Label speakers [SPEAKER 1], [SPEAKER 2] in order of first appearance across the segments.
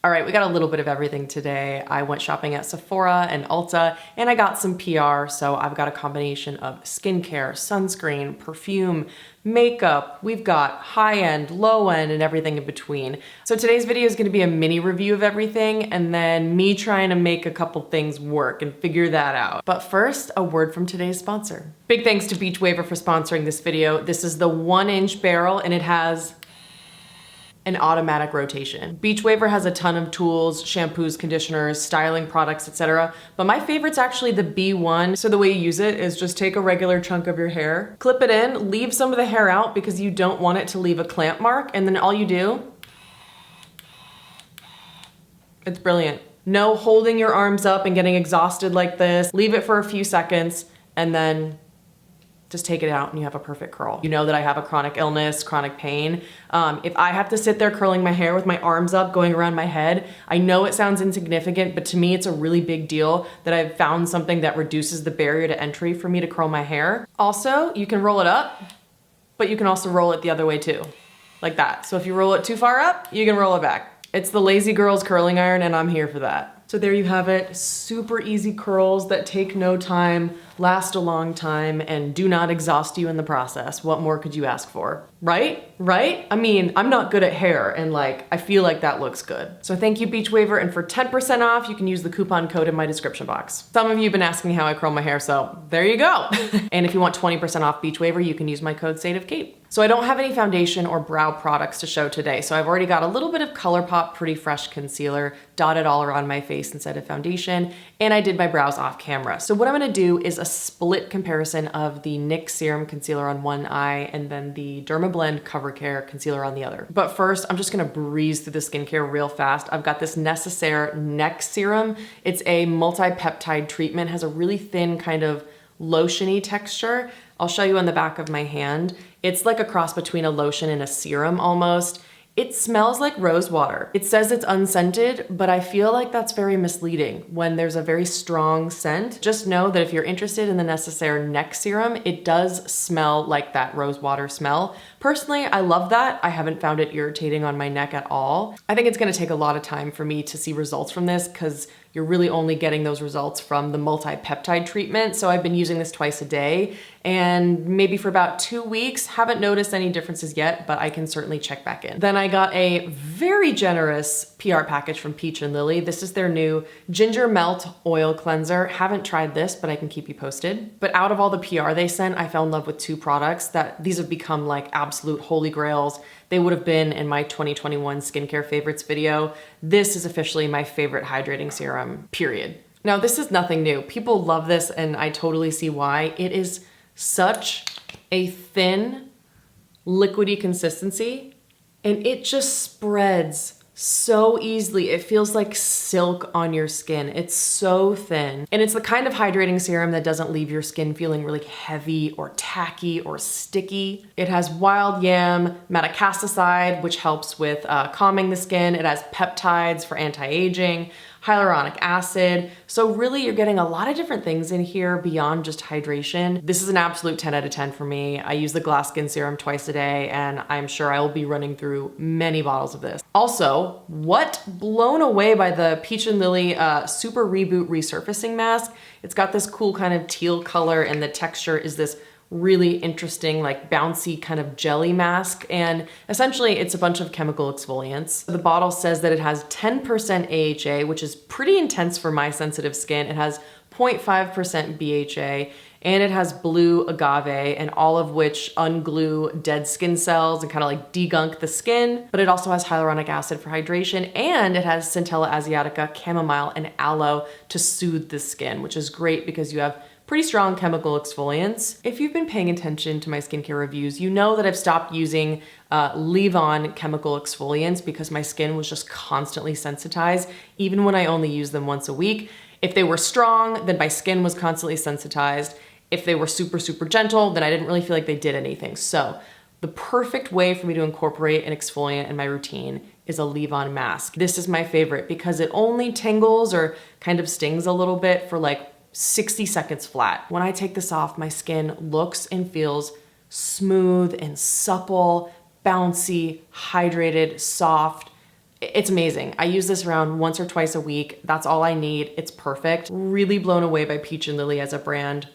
[SPEAKER 1] All right, we got a little bit of everything today. I went shopping at Sephora and Ulta and I got some PR. So I've got a combination of skincare, sunscreen, perfume, makeup. We've got high end, low end, and everything in between. So today's video is gonna be a mini review of everything and then me trying to make a couple things work and figure that out. But first, a word from today's sponsor. Big thanks to Beach Waver for sponsoring this video. This is the 1-inch barrel and it has an automatic rotation. Beach Waver has a ton of tools, shampoos, conditioners, styling products, etc. But my favorite's actually the B1. So the way you use it is just take a regular chunk of your hair, clip it in, leave some of the hair out because you don't want it to leave a clamp mark, and then all you do, it's brilliant. No holding your arms up and getting exhausted like this. Leave it for a few seconds and then just take it out and you have a perfect curl. You know that I have a chronic illness, chronic pain. If I have to sit there curling my hair with my arms up, going around my head, I know it sounds insignificant, but to me it's a really big deal that I've found something that reduces the barrier to entry for me to curl my hair. Also, you can roll it up, but you can also roll it the other way too, like that. So if you roll it too far up, you can roll it back. It's the lazy girl's curling iron and I'm here for that. So there you have it, super easy curls that take no time, last a long time, and do not exhaust you in the process. What more could you ask for? Right? Right? I mean, I'm not good at hair and like, I feel like that looks good. So thank you Beach Waver, and for 10% off, you can use the coupon code in my description box. Some of you have been asking how I curl my hair, so there you go. And if you want 20% off Beach Waver, you can use my code SATEOFKATE. So I don't have any foundation or brow products to show today, so I've already got a little bit of ColourPop Pretty Fresh concealer dotted all around my face instead of foundation, and I did my brows off camera. So what I'm gonna do is a split comparison of the NYX Serum Concealer on one eye and then the Dermablend Cover Care Concealer on the other. But first, I'm just gonna breeze through the skincare real fast. I've got this Necessaire Neck Serum. It's a multi-peptide treatment, has a really thin kind of lotiony texture. I'll show you on the back of my hand. It's like a cross between a lotion and a serum almost. It smells like rose water. It says it's unscented, but I feel like that's very misleading when there's a very strong scent. Just know that if you're interested in the Necessaire Neck Serum, it does smell like that rose water smell. Personally, I love that. I haven't found it irritating on my neck at all. I think it's gonna take a lot of time for me to see results from this because you're really only getting those results from the multi-peptide treatment. So I've been using this twice a day and maybe for about 2 weeks, haven't noticed any differences yet, but I can certainly check back in. Then I got a very generous PR package from Peach and Lily. This is their new Ginger Melt Oil Cleanser. Haven't tried this, but I can keep you posted. But out of all the PR they sent, I fell in love with 2 products that these have become like absolute holy grails. They would have been in my 2021 skincare favorites video. This is officially my favorite hydrating serum, period. Now, this is nothing new. People love this and I totally see why. It is such a thin, liquidy consistency and it just spreads so easily. It feels like silk on your skin. It's so thin. And it's the kind of hydrating serum that doesn't leave your skin feeling really heavy or tacky or sticky. It has wild yam madecassoside, which helps with calming the skin. It has peptides for anti-aging, hyaluronic acid. So really you're getting a lot of different things in here beyond just hydration. This is an absolute 10 out of 10 for me. I use the Glass Skin Serum twice a day and I'm sure I will be running through many bottles of this. Also, blown away by the Peach and Lily Super Reboot Resurfacing Mask. It's got this cool kind of teal color and the texture is this really interesting, like bouncy kind of jelly mask. And essentially it's a bunch of chemical exfoliants. The bottle says that it has 10% AHA, which is pretty intense for my sensitive skin. It has 0.5% BHA, and it has blue agave, and all of which unglue dead skin cells and kind of like degunk the skin. But it also has hyaluronic acid for hydration, and it has Centella asiatica, chamomile, and aloe to soothe the skin, which is great because you have pretty strong chemical exfoliants. If you've been paying attention to my skincare reviews, you know that I've stopped using leave-on chemical exfoliants because my skin was just constantly sensitized, even when I only use them once a week. If they were strong, then my skin was constantly sensitized. If they were super, super gentle, then I didn't really feel like they did anything. So the perfect way for me to incorporate an exfoliant in my routine is a leave-on mask. This is my favorite because it only tingles or kind of stings a little bit for like 60 seconds flat. When I take this off, my skin looks and feels smooth and supple, bouncy, hydrated, soft. It's amazing. I use this around once or twice a week. That's all I need. It's perfect. Really blown away by Peach and Lily as a brand.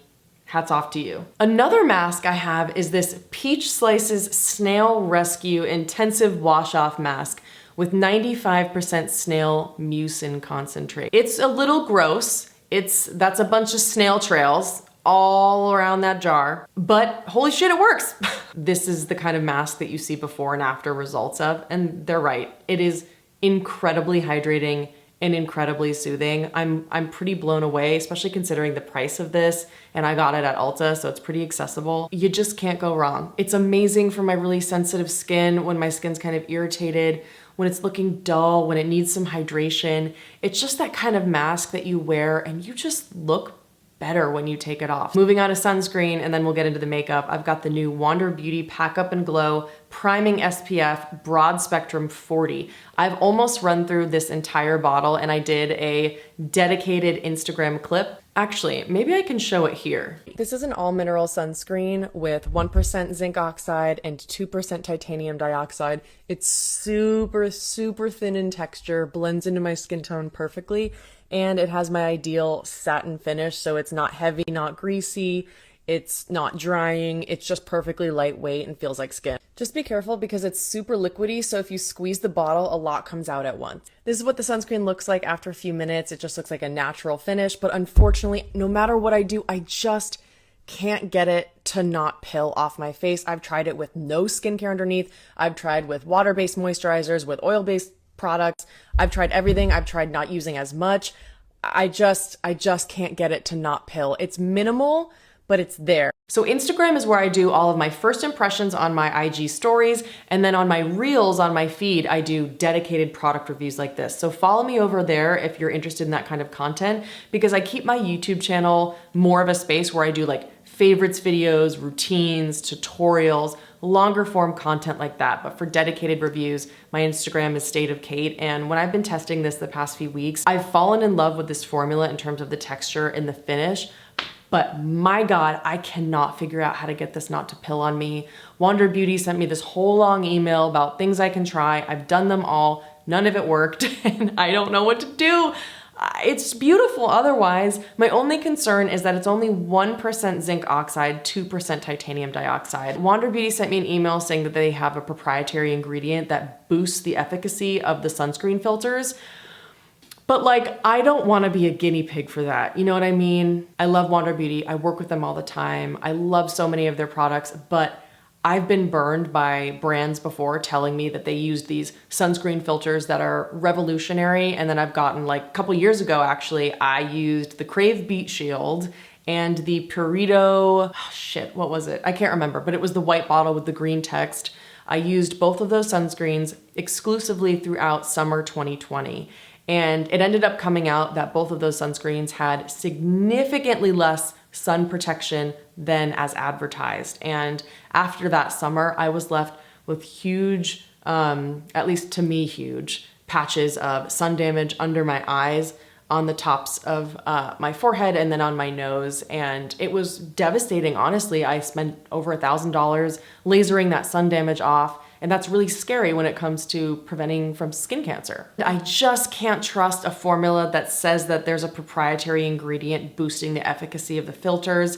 [SPEAKER 1] Hats off to you. Another mask I have is this Peach Slices Snail Rescue Intensive Wash Off Mask with 95% snail mucin concentrate. It's a little gross. That's a bunch of snail trails all around that jar, but holy shit, it works. This is the kind of mask that you see before and after results of, and they're right. It is incredibly hydrating and incredibly soothing. I'm pretty blown away, especially considering the price of this, and I got it at Ulta, so it's pretty accessible. You just can't go wrong. It's amazing for my really sensitive skin when my skin's kind of irritated, when it's looking dull, when it needs some hydration. It's just that kind of mask that you wear and you just look better when you take it off. Moving on to sunscreen, and then we'll get into the makeup. I've got the new Wander Beauty Pack Up and Glow Priming SPF Broad Spectrum 40. I've almost run through this entire bottle, and I did a dedicated Instagram clip. Actually, maybe I can show it here. This is an all mineral sunscreen with 1% zinc oxide and 2% titanium dioxide. It's super, super thin in texture, blends into my skin tone perfectly, and it has my ideal satin finish, so it's not heavy, not greasy, it's not drying, it's just perfectly lightweight and feels like skin. Just be careful because it's super liquidy, so if you squeeze the bottle, a lot comes out at once. This is what the sunscreen looks like after a few minutes. It just looks like a natural finish, but unfortunately, no matter what I do, I just can't get it to not pill off my face. I've tried it with no skincare underneath. I've tried with water-based moisturizers, with oil-based products. I've tried everything. I've tried not using as much. I just can't get it to not pill. It's minimal, but it's there. So Instagram is where I do all of my first impressions on my IG stories, and then on my reels on my feed, I do dedicated product reviews like this. So follow me over there if you're interested in that kind of content, because I keep my YouTube channel more of a space where I do like favorites videos, routines, tutorials, longer form content like that. But for dedicated reviews, my Instagram is State of Kate. And when I've been testing this the past few weeks, I've fallen in love with this formula in terms of the texture and the finish. But my God, I cannot figure out how to get this not to pill on me. Wander Beauty sent me this whole long email about things I can try. I've done them all. None of it worked, and I don't know what to do. It's beautiful otherwise. My only concern is that it's only 1% zinc oxide, 2% titanium dioxide. Wander Beauty sent me an email saying that they have a proprietary ingredient that boosts the efficacy of the sunscreen filters. But like, I don't want to be a guinea pig for that. You know what I mean? I love Wander Beauty. I work with them all the time. I love so many of their products, but I've been burned by brands before telling me that they use these sunscreen filters that are revolutionary. And then I've gotten, like a couple years ago, actually, I used the Crave Beat Shield and the Purito, what was it? I can't remember, but it was the white bottle with the green text. I used both of those sunscreens exclusively throughout summer 2020. And it ended up coming out that both of those sunscreens had significantly less sun protection than as advertised. And after that summer, I was left with huge, at least to me, huge patches of sun damage under my eyes, on the tops of my forehead, and then on my nose. And it was devastating, honestly. I spent over $1,000 lasering that sun damage off. And that's really scary when it comes to preventing from skin cancer. I just can't trust a formula that says that there's a proprietary ingredient boosting the efficacy of the filters.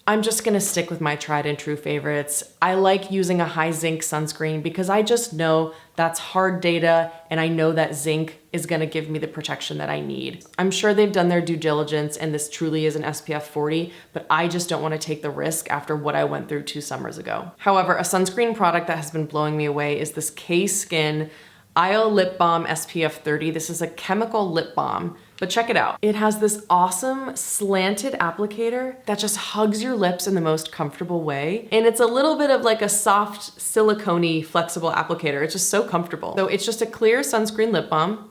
[SPEAKER 1] I'm just gonna stick with my tried and true favorites. I like using a high zinc sunscreen because I just know that's hard data, and I know that zinc is gonna give me the protection that I need. I'm sure they've done their due diligence and this truly is an SPF 40, but I just don't wanna take the risk after what I went through 2 summers ago. However, a sunscreen product that has been blowing me away is this K-Skin Isle Lip Balm SPF 30. This is a chemical lip balm, but check it out. It has this awesome slanted applicator that just hugs your lips in the most comfortable way. And it's a little bit of like a soft, silicone-y, flexible applicator. It's just so comfortable. So it's just a clear sunscreen lip balm,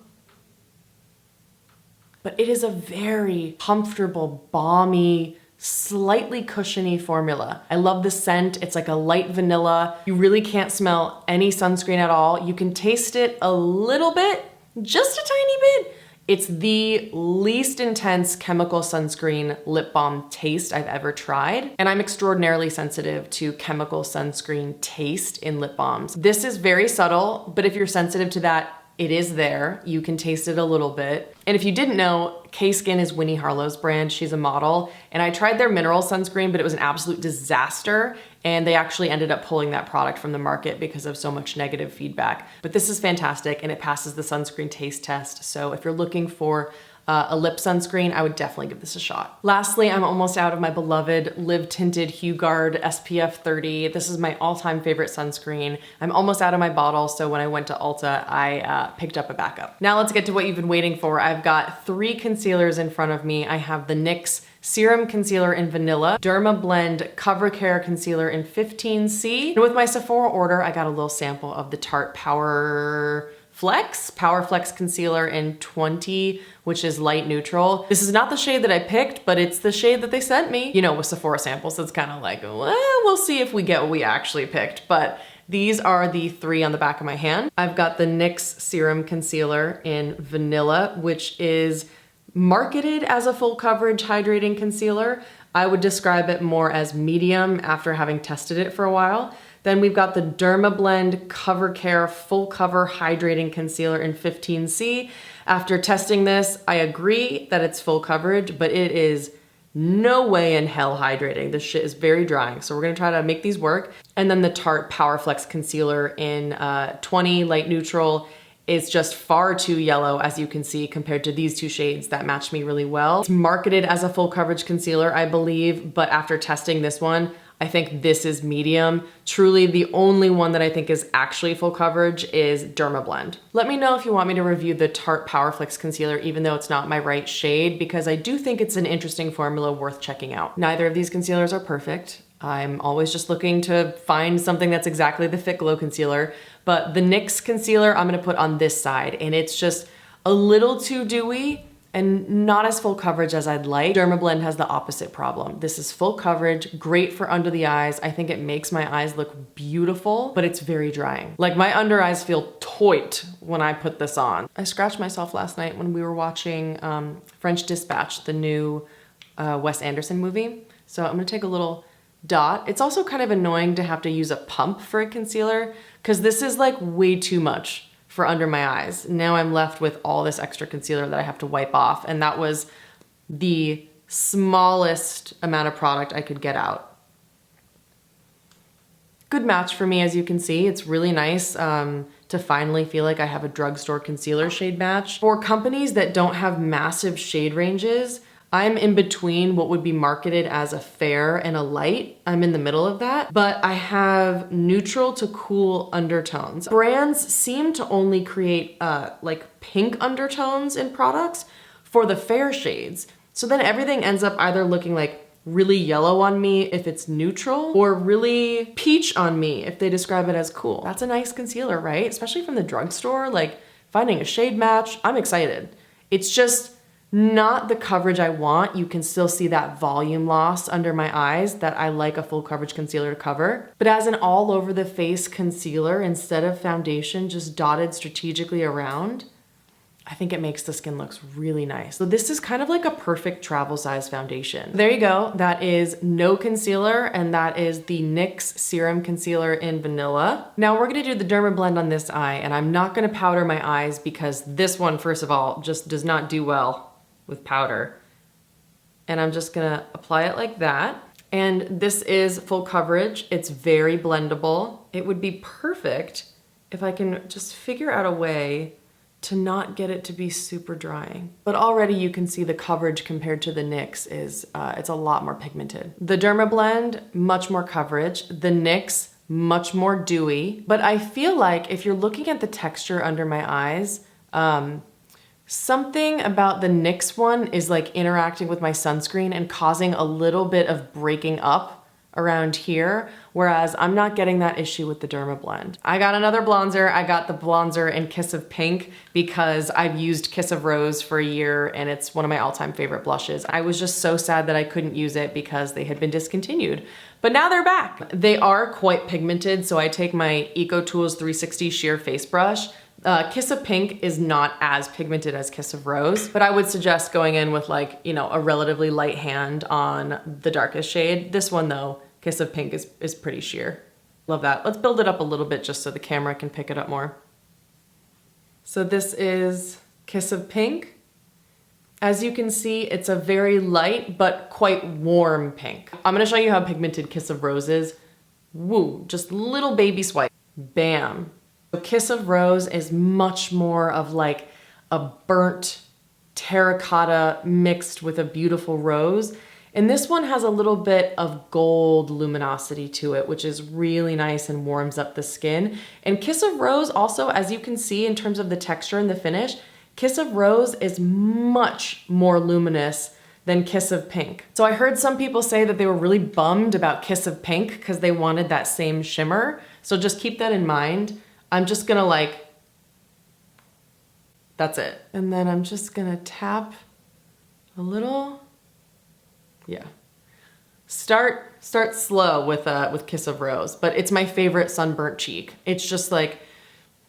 [SPEAKER 1] but it is a very comfortable, balmy, slightly cushiony formula. I love the scent. It's like a light vanilla. You really can't smell any sunscreen at all. You can taste it a little bit, just a tiny bit. It's the least intense chemical sunscreen lip balm taste I've ever tried. And I'm extraordinarily sensitive to chemical sunscreen taste in lip balms. This is very subtle, but if you're sensitive to that, It is there. You can taste it a little bit. And if you didn't know, K-Skin is Winnie Harlow's brand. She's a model. And I tried their mineral sunscreen, but it was an absolute disaster. And they actually ended up pulling that product from the market because of so much negative feedback. But this is fantastic and it passes the sunscreen taste test. So if you're looking for a lip sunscreen, I would definitely give this a shot. Lastly, I'm almost out of my beloved Live Tinted Hugard SPF 30. This is my all-time favorite sunscreen. I'm almost out of my bottle, so when I went to Ulta, I picked up a backup. Now let's get to what you've been waiting for. I've got 3 concealers in front of me. I have the NYX Serum Concealer in Vanilla, Derma Blend Cover Care Concealer in 15C. And with my Sephora order, I got a little sample of the Tarte Power Flex Concealer in 20, which is light neutral. This is not the shade that I picked, but it's the shade that they sent me. You know, with Sephora samples, it's kind of like, well, we'll see if we get what we actually picked. But these are the 3 on the back of my hand. I've got the NYX Serum Concealer in Vanilla, which is marketed as a full coverage hydrating concealer. I would describe it more as medium after having tested it for a while. Then we've got the Derma Blend Cover Care Full Cover Hydrating Concealer in 15C. After testing this, I agree that it's full coverage, but it is no way in hell hydrating. This shit is very drying, so we're gonna try to make these work. And then the Tarte Power Flex Concealer in 20 Light Neutral is just far too yellow, as you can see, compared to these 2 shades that match me really well. It's marketed as a full coverage concealer, I believe, but after testing this one, I think this is medium. Truly, the only one that I think is actually full coverage is Derma Blend. Let me know if you want me to review the Tarte Power Flex Concealer, even though it's not my right shade, because I do think it's an interesting formula worth checking out. Neither of these concealers are perfect. I'm always just looking to find something that's exactly the Fit Glow concealer, but the NYX concealer I'm gonna put on this side, and it's just a little too dewy and not as full coverage as I'd like. Derma Blend has the opposite problem. This is full coverage, great for under the eyes. I think it makes my eyes look beautiful, but it's very drying. Like, my under eyes feel taut when I put this on. I scratched myself last night when we were watching French Dispatch, the new Wes Anderson movie. So I'm gonna take a little dot. It's also kind of annoying to have to use a pump for a concealer because this is like way too much for under my eyes. Now I'm left with all this extra concealer that I have to wipe off, and that was the smallest amount of product I could get out. Good match for me, as you can see. It's really nice to finally feel like I have a drugstore concealer shade match. For companies that don't have massive shade ranges, I'm in between what would be marketed as a fair and a light. I'm in the middle of that, but I have neutral to cool undertones. Brands seem to only create like pink undertones in products for the fair shades. So then everything ends up either looking like really yellow on me if it's neutral, or really peach on me if they describe it as cool. That's a nice concealer, right? Especially from the drugstore, like finding a shade match, I'm excited. It's just not the coverage I want. You can still see that volume loss under my eyes that I like a full coverage concealer to cover. But as an all over the face concealer instead of foundation just dotted strategically around, I think it makes the skin look really nice. So this is kind of like a perfect travel size foundation. There you go. That is no concealer, and that is the NYX Serum Concealer in Vanilla. Now we're gonna do the Derma Blend on this eye, and I'm not gonna powder my eyes because this one, first of all, just does not do well with powder. And I'm just gonna apply it like that. And this is full coverage. It's very blendable. It would be perfect if I can just figure out a way to not get it to be super drying. But already you can see the coverage compared to the NYX is, it's a lot more pigmented. The Derma Blend, much more coverage. The NYX, much more dewy. But I feel like if you're looking at the texture under my eyes, something about the NYX one is like interacting with my sunscreen and causing a little bit of breaking up around here, whereas I'm not getting that issue with the Derma Blend. I got another bronzer. I got the bronzer in Kiss of Pink because I've used Kiss of Rose for a year and it's one of my all-time favorite blushes. I was just so sad that I couldn't use it because they had been discontinued, but now they're back. They are quite pigmented, so I take my EcoTools 360 Sheer Face Brush. Kiss of Pink is not as pigmented as Kiss of Rose, but I would suggest going in with like, you know, a relatively light hand on the darkest shade. This one though, Kiss of Pink is pretty sheer. Love that. Let's build it up a little bit just so the camera can pick it up more. So this is Kiss of Pink. As you can see, it's a very light but quite warm pink. I'm gonna show you how pigmented Kiss of Rose is. Woo, just little baby swipe. Bam. So Kiss of Rose is much more of like a burnt terracotta mixed with a beautiful rose. And this one has a little bit of gold luminosity to it, which is really nice and warms up the skin. And Kiss of Rose also, as you can see in terms of the texture and the finish, Kiss of Rose is much more luminous than Kiss of Pink. So I heard some people say that they were really bummed about Kiss of Pink because they wanted that same shimmer. So just keep that in mind. I'm just gonna like, that's it. And then I'm just gonna tap a little. Yeah. Start slow with Kiss of Rose, but it's my favorite sunburnt cheek. It's just like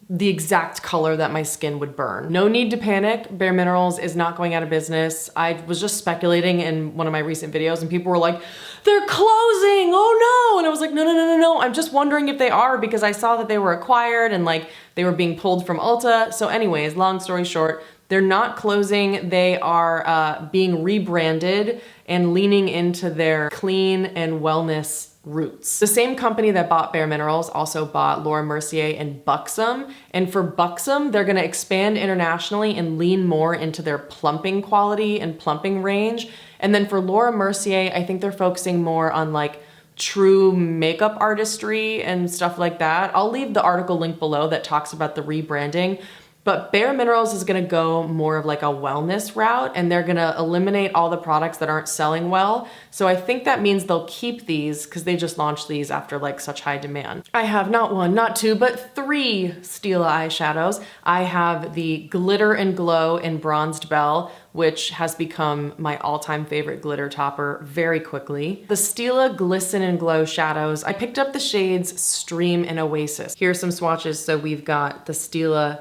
[SPEAKER 1] the exact color that my skin would burn. No need to panic. Bare Minerals is not going out of business. I was just speculating in one of my recent videos and people were like, they're closing, oh no. And I was like, no. I'm just wondering if they are because I saw that they were acquired and like they were being pulled from Ulta. So anyways, long story short, they're not closing. They are being rebranded and leaning into their clean and wellness roots. The same company that bought Bare Minerals also bought Laura Mercier and Buxom. And for Buxom, they're gonna expand internationally and lean more into their plumping quality and plumping range. And then for Laura Mercier, I think they're focusing more on like true makeup artistry and stuff like that. I'll leave the article link below that talks about the rebranding. But Bare Minerals is gonna go more of like a wellness route and they're gonna eliminate all the products that aren't selling well. So I think that means they'll keep these because they just launched these after like such high demand. I have not one, not two, but 3 Stila eyeshadows. I have the Glitter and Glow in Bronzed Belle, which has become my all-time favorite glitter topper very quickly. The Stila Glisten and Glow shadows, I picked up the shades Stream and Oasis. Here's some swatches. So we've got the Stila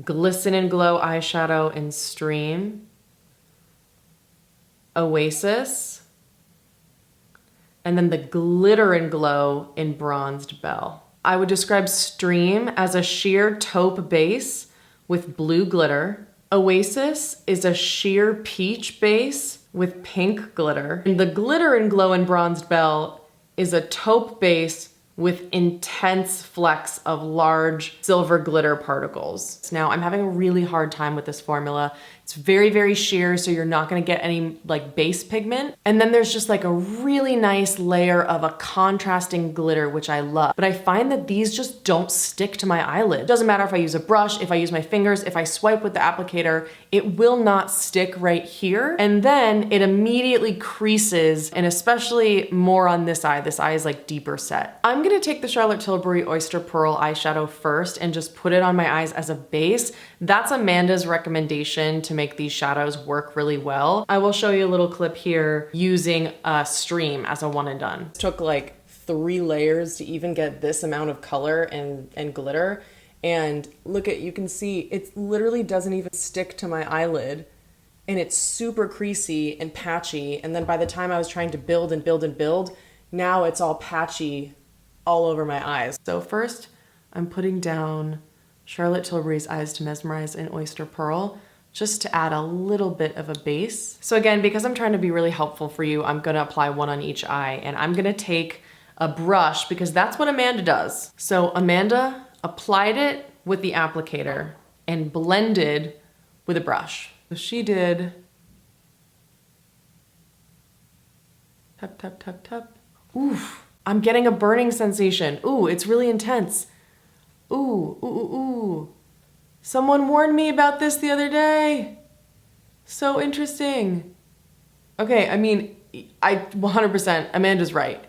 [SPEAKER 1] Glisten and Glow eyeshadow in Stream, Oasis, and then the Glitter and Glow in Bronzed Belle. I would describe Stream as a sheer taupe base with blue glitter. Oasis is a sheer peach base with pink glitter. And the Glitter and Glow in Bronzed Belle is a taupe base with intense flecks of large silver glitter particles. Now, I'm having a really hard time with this formula. It's very, very sheer, so you're not gonna get any like base pigment. And then there's just like a really nice layer of a contrasting glitter, which I love. But I find that these just don't stick to my eyelid. It doesn't matter if I use a brush, if I use my fingers, if I swipe with the applicator, it will not stick right here. And then it immediately creases, and especially more on this eye. This eye is like deeper set. I'm gonna take the Charlotte Tilbury Oyster Pearl eyeshadow first and just put it on my eyes as a base. That's Amanda's recommendation to make these shadows work really well. I will show you a little clip here using a Stream as a one and done. It took like 3 layers to even get this amount of color and glitter. And look at, you can see it literally doesn't even stick to my eyelid. And it's super creasy and patchy. And then by the time I was trying to build and build and build, now it's all patchy all over my eyes. So first, I'm putting down Charlotte Tilbury's Eyes to Mesmerize in Oyster Pearl, just to add a little bit of a base. So again, because I'm trying to be really helpful for you, I'm gonna apply one on each eye, and I'm gonna take a brush because that's what Amanda does. So Amanda applied it with the applicator and blended with a brush. So she did tap, tap, tap, tap. Oof, I'm getting a burning sensation. Ooh, it's really intense. Ooh, ooh, ooh, ooh. Someone warned me about this the other day. So interesting. Okay, I mean, 100%, Amanda's right.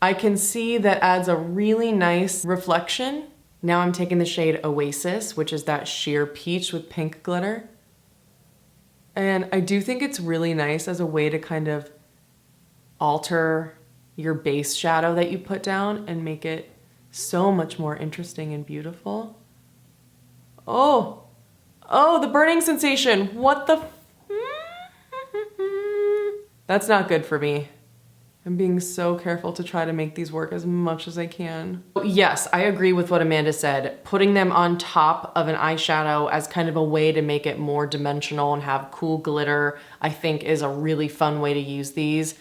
[SPEAKER 1] I can see that adds a really nice reflection. Now I'm taking the shade Oasis, which is that sheer peach with pink glitter. And I do think it's really nice as a way to kind of alter your base shadow that you put down and make it so much more interesting and beautiful. Oh, the burning sensation. What the? That's not good for me. I'm being so careful to try to make these work as much as I can. Yes, I agree with what Amanda said. Putting them on top of an eyeshadow as kind of a way to make it more dimensional and have cool glitter, I think is a really fun way to use these.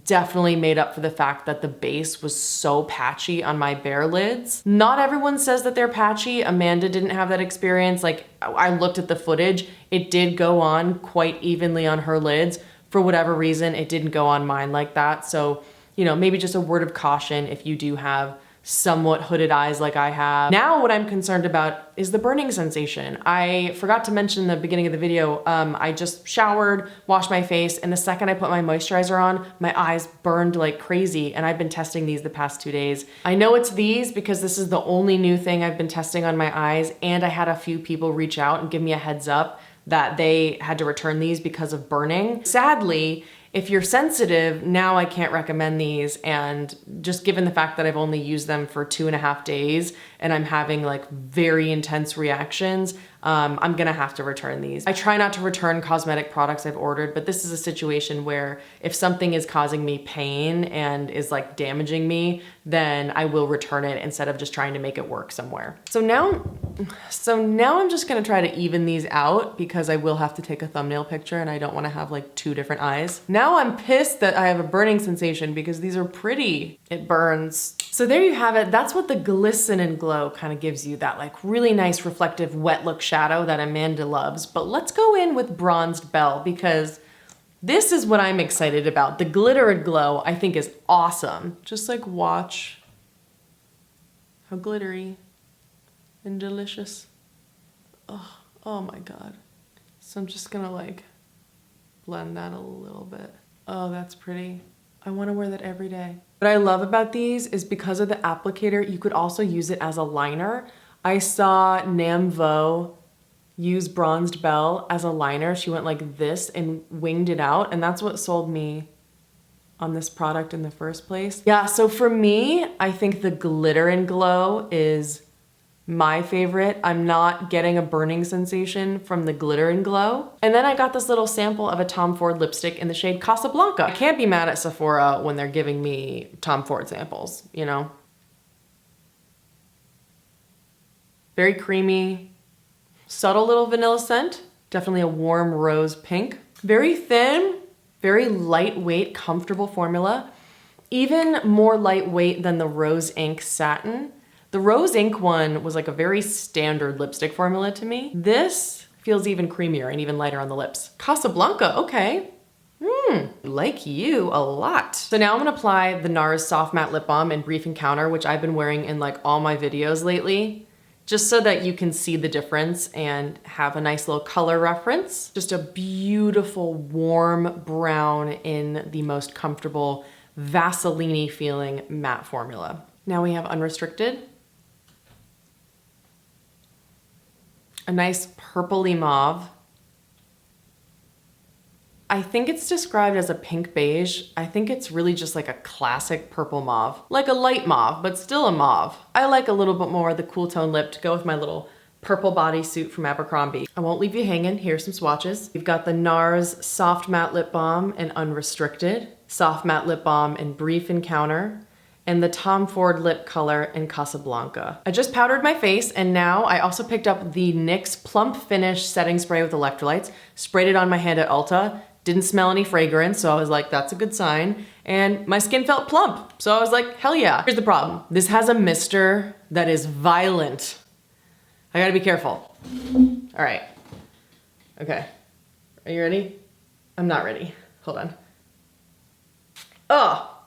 [SPEAKER 1] Definitely made up for the fact that the base was so patchy on my bare lids. Not everyone says that they're patchy. Amanda didn't have that experience. Like, I looked at the footage. It did go on quite evenly on her lids. For whatever reason, it didn't go on mine like that. So, you know, maybe just a word of caution if you do have somewhat hooded eyes like I have. Now what I'm concerned about is the burning sensation. I forgot to mention in the beginning of the video, I just showered, washed my face, and the second I put my moisturizer on, my eyes burned like crazy, and I've been testing these the past 2 days. I know it's these because this is the only new thing I've been testing on my eyes, and I had a few people reach out and give me a heads up that they had to return these because of burning. Sadly, if you're sensitive, now I can't recommend these, and just given the fact that I've only used them for 2.5 days and I'm having like very intense reactions, I'm gonna have to return these. I try not to return cosmetic products I've ordered, but this is a situation where if something is causing me pain and is like damaging me, then I will return it instead of just trying to make it work somewhere. So now I'm just gonna try to even these out because I will have to take a thumbnail picture and I don't wanna have like 2 different eyes. Now I'm pissed that I have a burning sensation because these are pretty. It burns. So there you have it. That's what the glisten and glow kind of gives you, that like really nice reflective wet look shadow that Amanda loves. But let's go in with Bronzed Belle because this is what I'm excited about. The glitter and glow I think is awesome. Just like watch how glittery and delicious. Oh my God. So I'm just gonna like blend that a little bit. Oh, that's pretty. I wanna wear that every day. What I love about these is because of the applicator, you could also use it as a liner. I saw Nam Vo use Bronzed Belle as a liner. She went like this and winged it out, and that's what sold me on this product in the first place. Yeah, so for me, I think the glitter and glow is my favorite. I'm not getting a burning sensation from the glitter and glow. And then I got this little sample of a Tom Ford lipstick in the shade Casablanca. I can't be mad at Sephora when they're giving me Tom Ford samples, you know? Very creamy, subtle little vanilla scent. Definitely a warm rose pink. Very thin, very lightweight, comfortable formula. Even more lightweight than the Rose Ink Satin. The Rose Ink one was like a very standard lipstick formula to me. This feels even creamier and even lighter on the lips. Casablanca, okay. Like you a lot. So now I'm gonna apply the NARS Soft Matte Lip Balm in Brief Encounter, which I've been wearing in like all my videos lately, just so that you can see the difference and have a nice little color reference. Just a beautiful warm brown in the most comfortable Vaseline-y feeling matte formula. Now we have Unrestricted. A nice purpley mauve. I think it's described as a pink beige. I think it's really just like a classic purple mauve. Like a light mauve, but still a mauve. I like a little bit more of the cool tone lip to go with my little purple bodysuit from Abercrombie. I won't leave you hanging. Here's some swatches. We've got the NARS Soft Matte Lip Balm in Unrestricted, Soft Matte Lip Balm in Brief Encounter, and the Tom Ford lip color in Casablanca. I just powdered my face, and now I also picked up the NYX Plump Finish setting spray with electrolytes, sprayed it on my hand at Ulta, didn't smell any fragrance, so I was like, that's a good sign. And my skin felt plump, so I was like, hell yeah. Here's the problem. This has a mister that is violent. I gotta be careful. All right, okay. Are you ready? I'm not ready, hold on. Oh.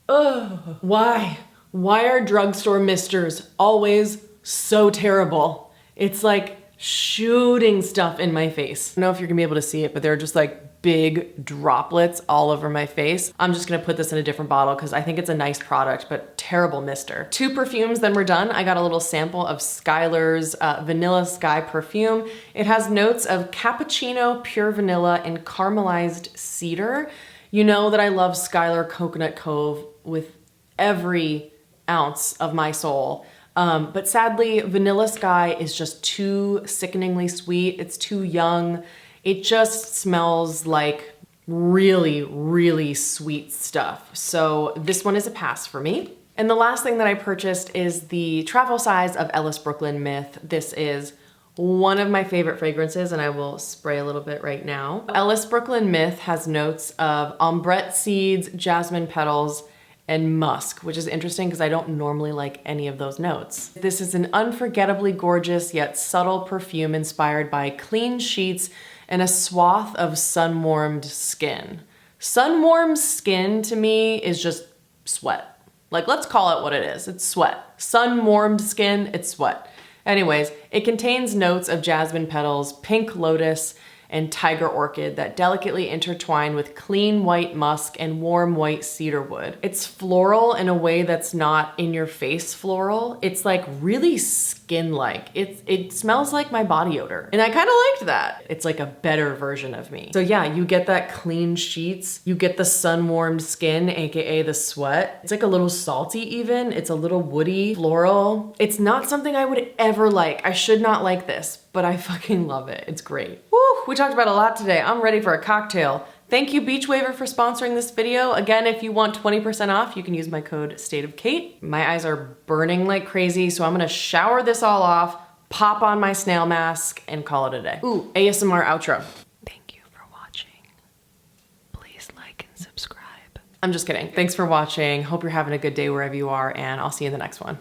[SPEAKER 1] Ugh. Why? Why are drugstore misters always so terrible? It's like shooting stuff in my face. I don't know if you're gonna be able to see it, but they're just like big droplets all over my face. I'm just gonna put this in a different bottle because I think it's a nice product, but terrible mister. 2 perfumes, then we're done. I got a little sample of Skylar's Vanilla Sky perfume. It has notes of cappuccino, pure vanilla, and caramelized cedar. You know that I love Skylar Coconut Cove with every ounce of my soul. But sadly, Vanilla Sky is just too sickeningly sweet. It's too young. It just smells like really, really sweet stuff. So this one is a pass for me. And the last thing that I purchased is the travel size of Ellis Brooklyn Myth. This is one of my favorite fragrances, and I will spray a little bit right now. Ellis Brooklyn Myth has notes of ombrette seeds, jasmine petals, and musk, which is interesting because I don't normally like any of those notes. This is an unforgettably gorgeous yet subtle perfume inspired by clean sheets and a swath of sun-warmed skin. Sun-warmed skin to me is just sweat. Like, let's call it what it is. It's sweat. Sun-warmed skin, it's sweat. Anyways, it contains notes of jasmine petals, pink lotus, and tiger orchid that delicately intertwine with clean white musk and warm white cedar wood. It's floral in a way that's not in your face floral. It's like really skin-like. It smells like my body odor. And I kind of liked that. It's like a better version of me. So yeah, you get that clean sheets, you get the sun-warmed skin, AKA the sweat. It's like a little salty even. It's a little woody, floral. It's not something I would ever like. I should not like this, but I fucking love it. It's great. Woo, we talked about a lot today. I'm ready for a cocktail. Thank you, Beach Waver, for sponsoring this video. Again, if you want 20% off, you can use my code STATEOFKATE. My eyes are burning like crazy, so I'm gonna shower this all off, pop on my snail mask, and call it a day. Ooh, ASMR outro. Thank you for watching. Please like and subscribe. I'm just kidding. Thanks for watching. Hope you're having a good day wherever you are, and I'll see you in the next one.